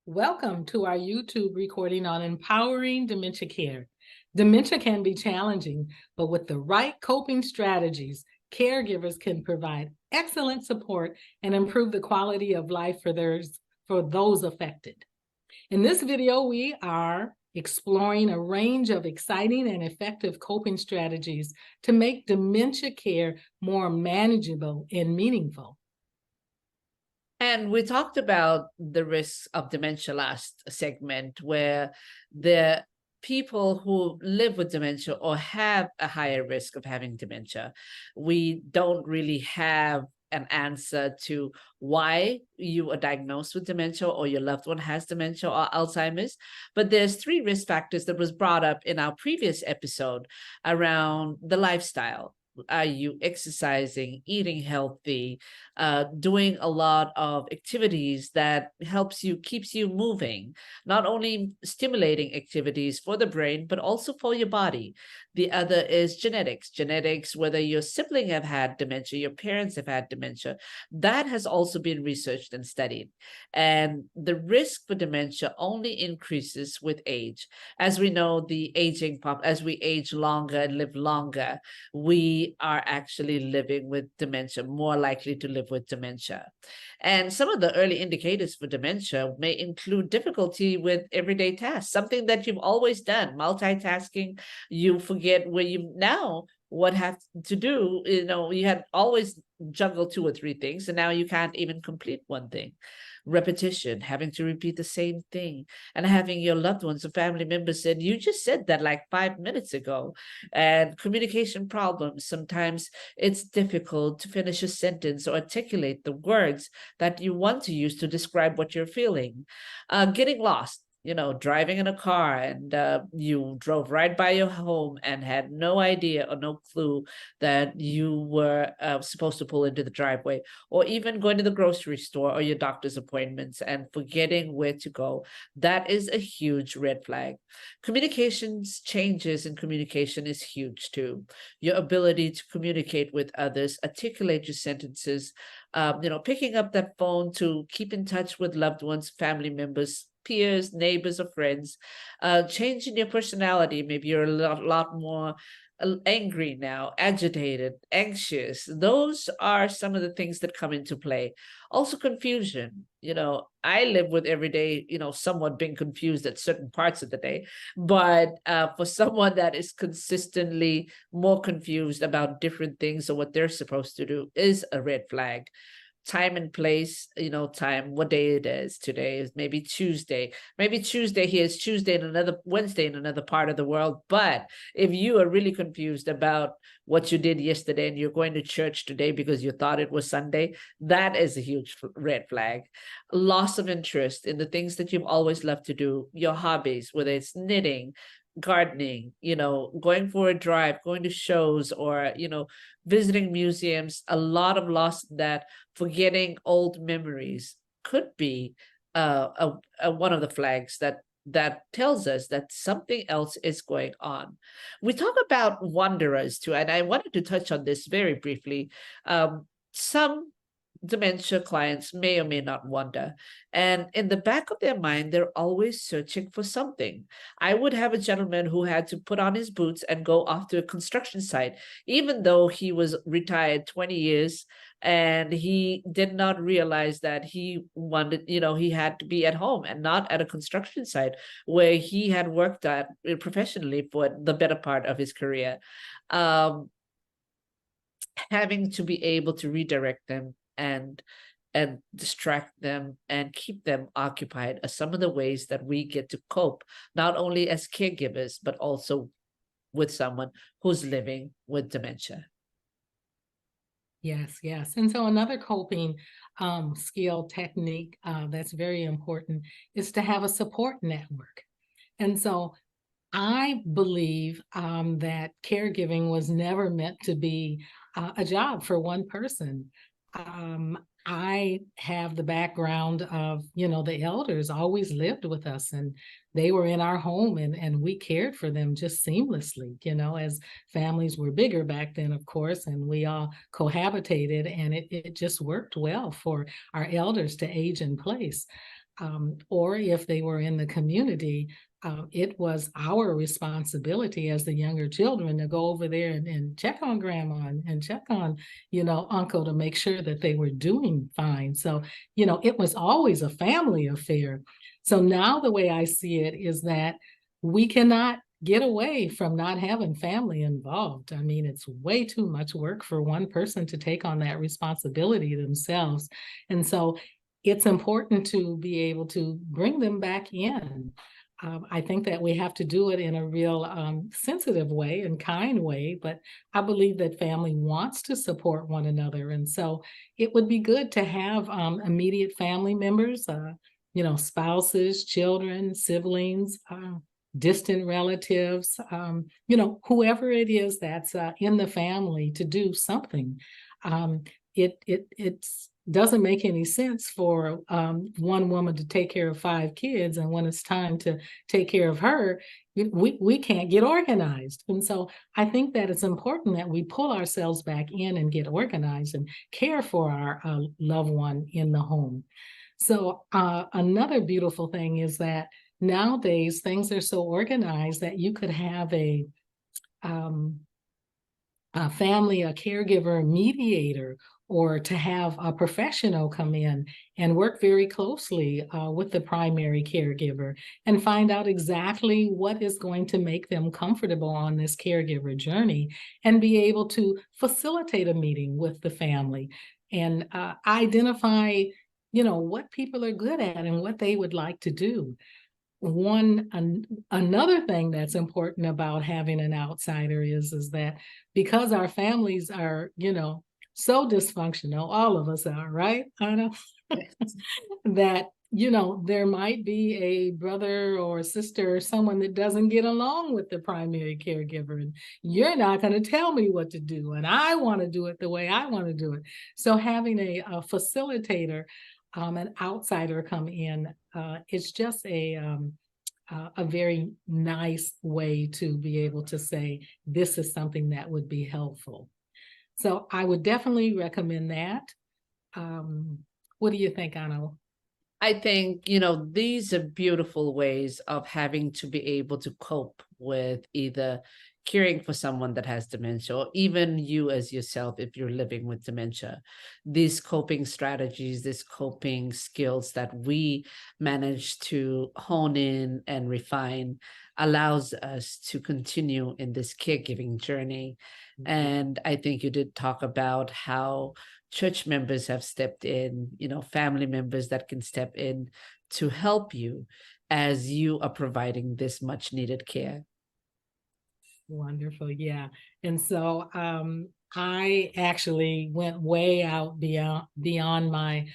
Welcome to our YouTube recording on empowering dementia care. Dementia can be challenging, but with the right coping strategies, caregivers can provide excellent support and improve the quality of life for those affected. In this video, we are exploring a range of exciting and effective coping strategies to make dementia care more manageable and meaningful. And we talked about the risks of dementia last segment, where the people who live with dementia or have a higher risk of having dementia, we don't really have an answer to why you are diagnosed with dementia or your loved one has dementia or Alzheimer's. But there's three risk factors that was brought up in our previous episode around the lifestyle. Are you exercising, eating healthy, doing a lot of activities that keeps you moving, not only stimulating activities for the brain, but also for your body. The other is genetics, whether your sibling have had dementia, your parents have had dementia, that has also been researched and studied. And the risk for dementia only increases with age. As we know, as we age longer and live longer, we are actually living with dementia, more likely to live with dementia. And some of the early indicators for dementia may include difficulty with everyday tasks, something that you've always done, multitasking. You forget where you now what have to do. You had always juggled two or three things, and now you can't even complete one thing. Repetition, having to repeat the same thing, and having your loved ones or family members said, you just said that like 5 minutes ago. And communication problems. Sometimes it's difficult to finish a sentence or articulate the words that you want to use to describe what you're feeling. Getting lost. Driving in a car and you drove right by your home and had no idea or no clue that you were supposed to pull into the driveway, or even going to the grocery store or your doctor's appointments and forgetting where to go. That is a huge red flag. Changes in communication is huge too. Your ability to communicate with others, articulate your sentences, picking up that phone to keep in touch with loved ones, family members, peers, neighbors, or friends, change in your personality. Maybe you're a lot more angry now, agitated, anxious. Those are some of the things that come into play. Also, confusion. I live with every day, somewhat being confused at certain parts of the day. But for someone that is consistently more confused about different things or what they're supposed to do is a red flag. Time and place, what day it is. Today is maybe Tuesday. Maybe Tuesday here is Tuesday in another Wednesday in another part of the world. But if you are really confused about what you did yesterday and you're going to church today because you thought it was Sunday, that is a huge red flag. Loss of interest in the things that you've always loved to do, your hobbies, whether it's knitting, gardening, going for a drive, going to shows, or, visiting museums. A lot of loss, that forgetting old memories could be one of the flags that tells us that something else is going on. We talk about wanderers too, and I wanted to touch on this very briefly. Some dementia clients may or may not wander, and in the back of their mind, they're always searching for something. I would have a gentleman who had to put on his boots and go off to a construction site, even though he was retired 20 years, and he did not realize that he wanted, he had to be at home and not at a construction site where he had worked at professionally for the better part of his career. Having to be able to redirect them and distract them and keep them occupied are some of the ways that we get to cope, not only as caregivers, but also with someone who's living with dementia. Yes, yes. And so another coping skill technique that's very important is to have a support network. And so I believe that caregiving was never meant to be a job for one person. I have the background of, the elders always lived with us, and they were in our home, and we cared for them just seamlessly, as families were bigger back then, of course, and we all cohabitated, and it just worked well for our elders to age in place. or if they were in the community, it was our responsibility as the younger children to go over there and check on grandma and check on, uncle, to make sure that they were doing fine. So, it was always a family affair. So now the way I see it is that we cannot get away from not having family involved. I mean, it's way too much work for one person to take on that responsibility themselves. And so it's important to be able to bring them back in. I think that we have to do it in a real sensitive way and kind way, but I believe that family wants to support one another. And so it would be good to have immediate family members, spouses, children, siblings, distant relatives, whoever it is that's in the family to do something. It's doesn't make any sense for one woman to take care of 5 kids, and when it's time to take care of her, we can't get organized. And so I think that it's important that we pull ourselves back in and get organized and care for our loved one in the home. So another beautiful thing is that nowadays things are so organized that you could have a family, a caregiver mediator, or to have a professional come in and work very closely with the primary caregiver and find out exactly what is going to make them comfortable on this caregiver journey, and be able to facilitate a meeting with the family and identify, what people are good at and what they would like to do. Another thing that's important about having an outsider is that because our families are, so dysfunctional, all of us are, right, Anna? That, there might be a brother or sister or someone that doesn't get along with the primary caregiver, and you're not going to tell me what to do, and I want to do it the way I want to do it. So having a facilitator, an outsider come in, it's just a very nice way to be able to say, this is something that would be helpful. So I would definitely recommend that. What do you think, Anna? I think, these are beautiful ways of having to be able to cope with either caring for someone that has dementia, or even you as yourself, if you're living with dementia. These coping strategies, these coping skills that we manage to hone in and refine allows us to continue in this caregiving journey. And I think you did talk about how church members have stepped in, family members that can step in to help you as you are providing this much needed care. Wonderful. Yeah. And so I actually went way out beyond my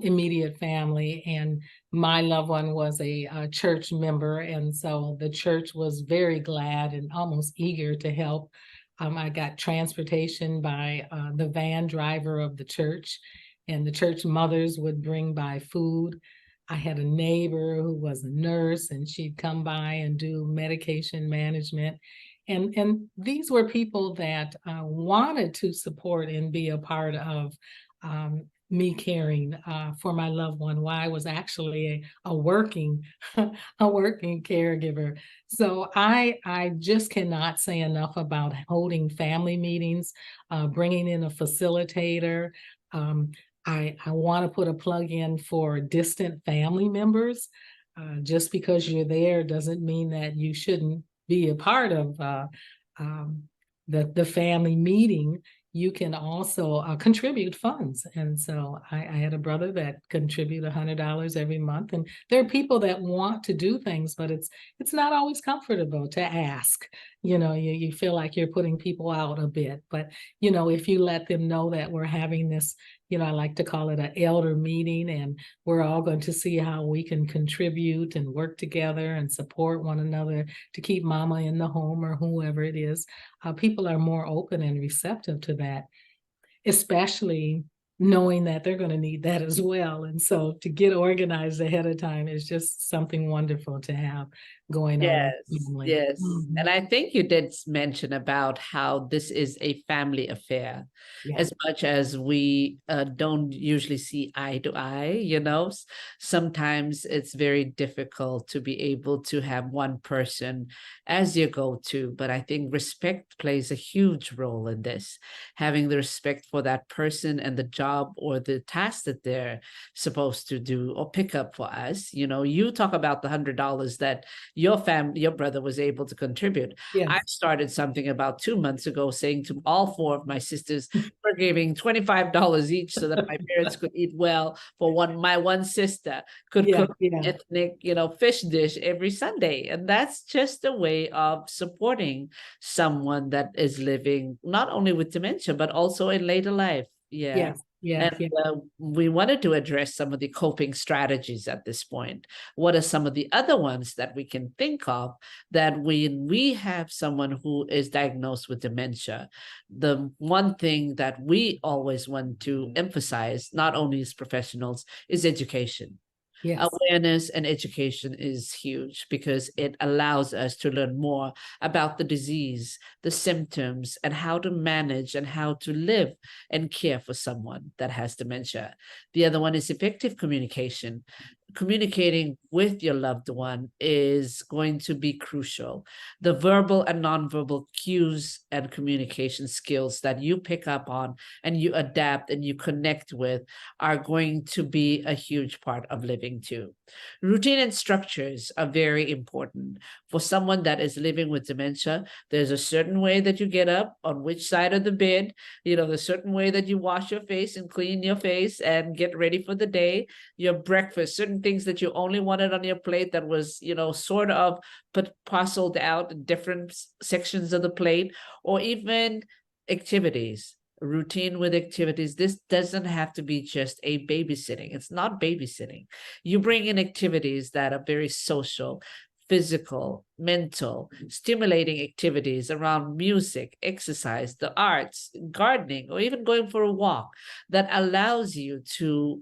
immediate family, and my loved one was a church member. And so the church was very glad and almost eager to help. I got transportation by the van driver of the church, and the church mothers would bring by food. I had a neighbor who was a nurse, and she'd come by and do medication management. And these were people that wanted to support and be a part of me caring for my loved one while I was actually a working a working caregiver. So I just cannot say enough about holding family meetings, bringing in a facilitator. I want to put a plug in for distant family members. Just because you're there doesn't mean that you shouldn't be a part of the family meeting. You can also contribute funds. And so I had a brother that contribute $100 every month. And there are people that want to do things, but it's not always comfortable to ask. You feel like you're putting people out a bit. But, if you let them know that we're having this, I like to call it an elder meeting, and we're all going to see how we can contribute and work together and support one another to keep mama in the home or whoever it is. People are more open and receptive to that, especially knowing that they're going to need that as well. And so to get organized ahead of time is just something wonderful to have going on in the Yes, family. yes. Mhm. And I think you did mention about how this is a family affair. Yeah. As much as we don't usually see eye to eye, sometimes it's very difficult to be able to have one person as your go-to. But I think respect plays a huge role in this. Having the respect for that person and the job or the task that they're supposed to do or pick up for us. You talk about the $100 that your brother was able to contribute. I Yes. started something about 2 months ago saying to all four of my sisters, we're giving $25 each so that my parents could eat well. For my one sister could Yeah. cook Yeah. ethnic, fish dish every Sunday. And that's just a way of supporting someone that is living not only with dementia, but also in later life. Yeah. Yes. Yes. And Yes. we wanted to address some of the coping strategies at this point. What are some of the other ones that we can think of that when we have someone who is diagnosed with dementia, the one thing that we always want to emphasize, not only as professionals, is education. Yes. Awareness and education is huge because it allows us to learn more about the disease, the symptoms, and how to manage and how to live and care for someone that has dementia. The other one is effective communication. Communicating with your loved one is going to be crucial. The verbal and nonverbal cues and communication skills that you pick up on and you adapt and you connect with are going to be a huge part of living too. Routine and structures are very important. For someone that is living with dementia, there's a certain way that you get up on which side of the bed, the certain way that you wash your face and clean your face and get ready for the day, your breakfast, certain things that you only wanted on your plate that was, sort of put parceled out in different sections of the plate, or even activities, routine with activities. This doesn't have to be just a babysitting. It's not babysitting. You bring in activities that are very social, physical, mental, stimulating activities around music, exercise, the arts, gardening, or even going for a walk that allows you to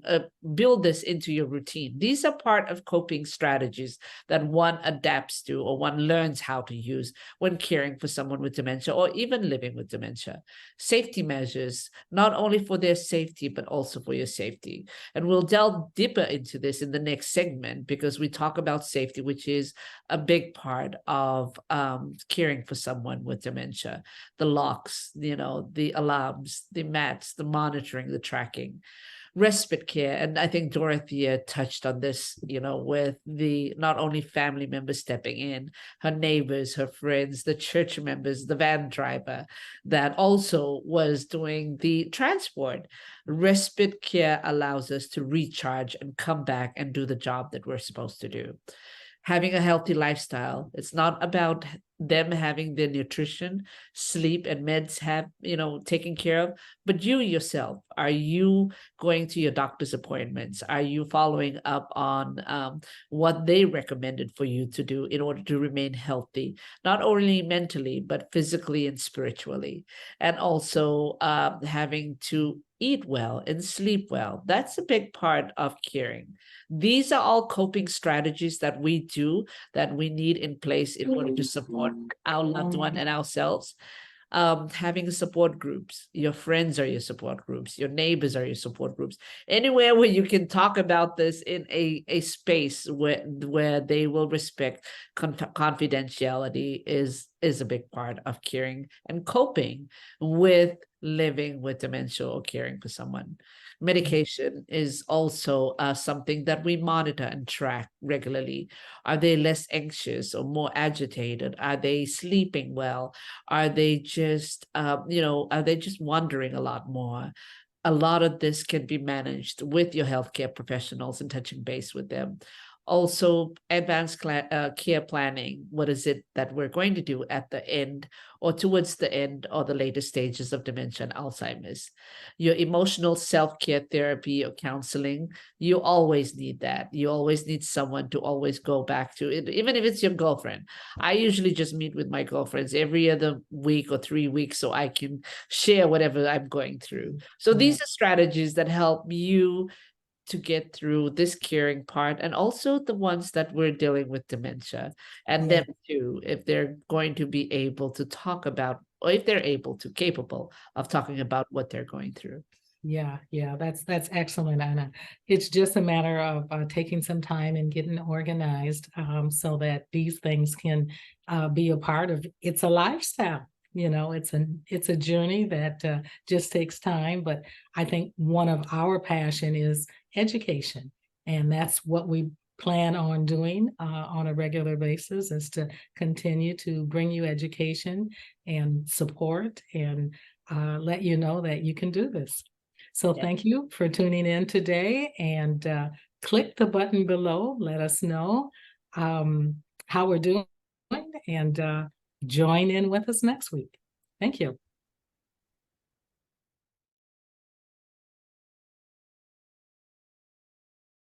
build this into your routine. These are part of coping strategies that one adapts to or one learns how to use when caring for someone with dementia or even living with dementia. Safety measures, not only for their safety, but also for your safety. And we'll delve deeper into this in the next segment because we talk about safety, which is a big part of caring for someone with dementia. The locks, the alarms, the mats, the monitoring, the tracking, respite care. And I think Dorothea touched on this, with the not only family members stepping in, her neighbors, her friends, the church members, the van driver that also was doing the transport. Respite care allows us to recharge and come back and do the job that we're supposed to do. Having a healthy lifestyle. It's not about them having their nutrition, sleep, and meds taken care of, but you yourself. Are you going to your doctor's appointments? Are you following up on what they recommended for you to do in order to remain healthy, not only mentally, but physically and spiritually? And also having to eat well and sleep well. That's a big part of caring. These are all coping strategies that we do that we need in place in order to support our loved one and ourselves. Having support groups, your friends are your support groups, your neighbors are your support groups, anywhere where you can talk about this in a space where they will respect confidentiality is a big part of caring and coping with living with dementia or caring for someone. Medication is also something that we monitor and track regularly. Are they less anxious or more agitated? Are they sleeping well? Are they just, are they just wandering a lot more? A lot of this can be managed with your healthcare professionals and touching base with them. Also, advanced care planning. What is it that we're going to do at the end or towards the end or the later stages of dementia and Alzheimer's? Your emotional self-care therapy or counseling, you always need that. You always need someone to always go back to it, even if it's your girlfriend. I usually just meet with my girlfriends every other week or 3 weeks so I can share whatever I'm going through. So these are strategies that help you to get through this caring part, and also the ones that we're dealing with dementia, and Yeah. them too, if they're going to be able to talk about, or if they're capable of talking about what they're going through. Yeah, that's excellent, Anna. It's just a matter of taking some time and getting organized so that these things can be a part of. It's a lifestyle, it's a journey that just takes time. But I think one of our passion is education, and that's what we plan on doing on a regular basis, is to continue to bring you education and support and let you know that you can do this. So Yeah. thank you for tuning in today, and click the button below. Let us know how we're doing, and join in with us next week. Thank you.